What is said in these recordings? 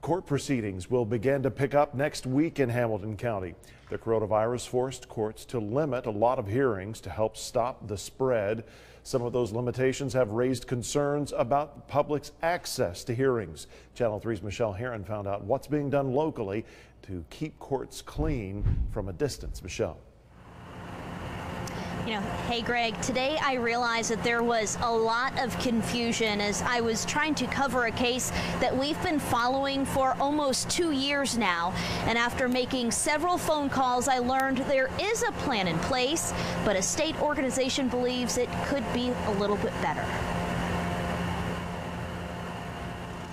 Court proceedings will begin to pick up next week in Hamilton County. The coronavirus forced courts to limit a lot of hearings to help stop the spread. Some of those limitations have raised concerns about the public's access to hearings. Channel 3's Michelle Herron found out what's being done locally to keep courts clean from a distance. Michelle. Hey Greg, today I realized that there was a lot of confusion as I was trying to cover a case that we've been following for almost 2 years now. And after making several phone calls, I learned there is a plan in place, but a state organization believes it could be a little bit better.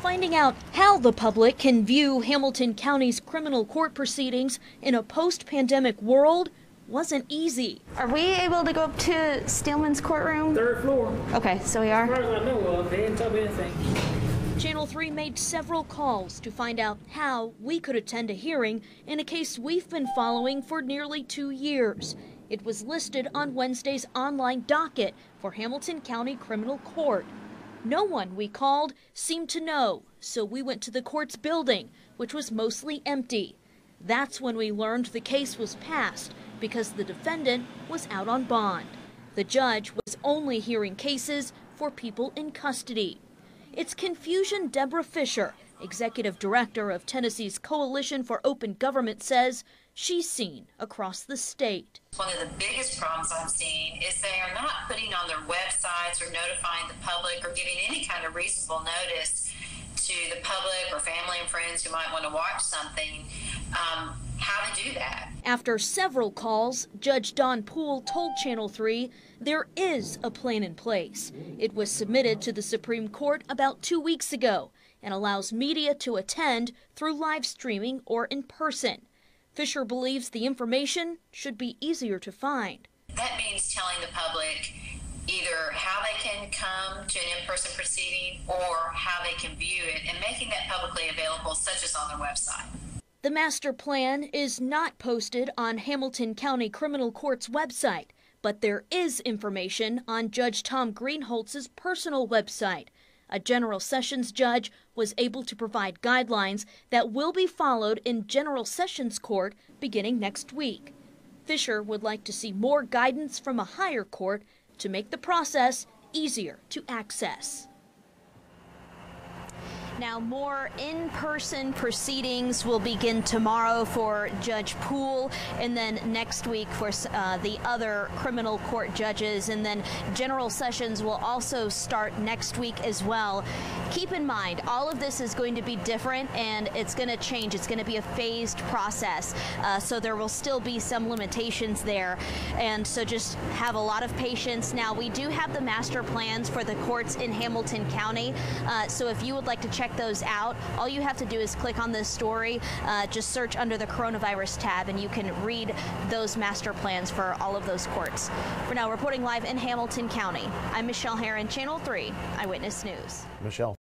Finding out how the public can view Hamilton County's criminal court proceedings in a post-pandemic world wasn't easy. Are we able to go up to Steelman's courtroom? 3rd floor. Okay, so we are. As far as I know of, they didn't tell me anything. Channel 3 made several calls to find out how we could attend a hearing in a case we've been following for nearly 2 years. It was listed on Wednesday's online docket for Hamilton County Criminal Court. No one we called seemed to know, so we went to the court's building, which was mostly empty. That's when we learned the case was passed because the defendant was out on bond. The judge was only hearing cases for people in custody. It's confusion. Deborah Fisher, executive director of Tennessee's Coalition for Open Government, says she's seen across the state. One of the biggest problems I'm seeing is they are not putting on their websites or notifying the public or giving any kind of reasonable notice to the public or family and friends who might want to watch something, how to do that. After several calls, Judge Don Poole told Channel 3 there is a plan in place. It was submitted to the Supreme Court about 2 weeks ago and allows media to attend through live streaming or in person. Fisher believes the information should be easier to find. That means telling the public either how they can come to an in-person proceeding or how they can view it, and making that publicly available, such as on their website. The master plan is not posted on Hamilton County Criminal Court's website, but there is information on Judge Tom Greenholtz's personal website. A General Sessions judge was able to provide guidelines that will be followed in General Sessions Court beginning next week. Fisher would like to see more guidance from a higher court to make the process easier to access. Now, more in-person proceedings will begin tomorrow for Judge Poole, and then next week for the other criminal court judges, and then General Sessions will also start next week as well. Keep in mind, all of this is going to be different, and it's going to change. It's going to be a phased process, so there will still be some limitations there, and so just have a lot of patience. Now, we do have the master plans for the courts in Hamilton County, so if you would like to check those out, all you have to do is click on this story, just search under the coronavirus tab, and you can read those master plans for all of those courts. For now, reporting live in Hamilton County, I'm Michelle Herron, Channel 3 Eyewitness News. Michelle.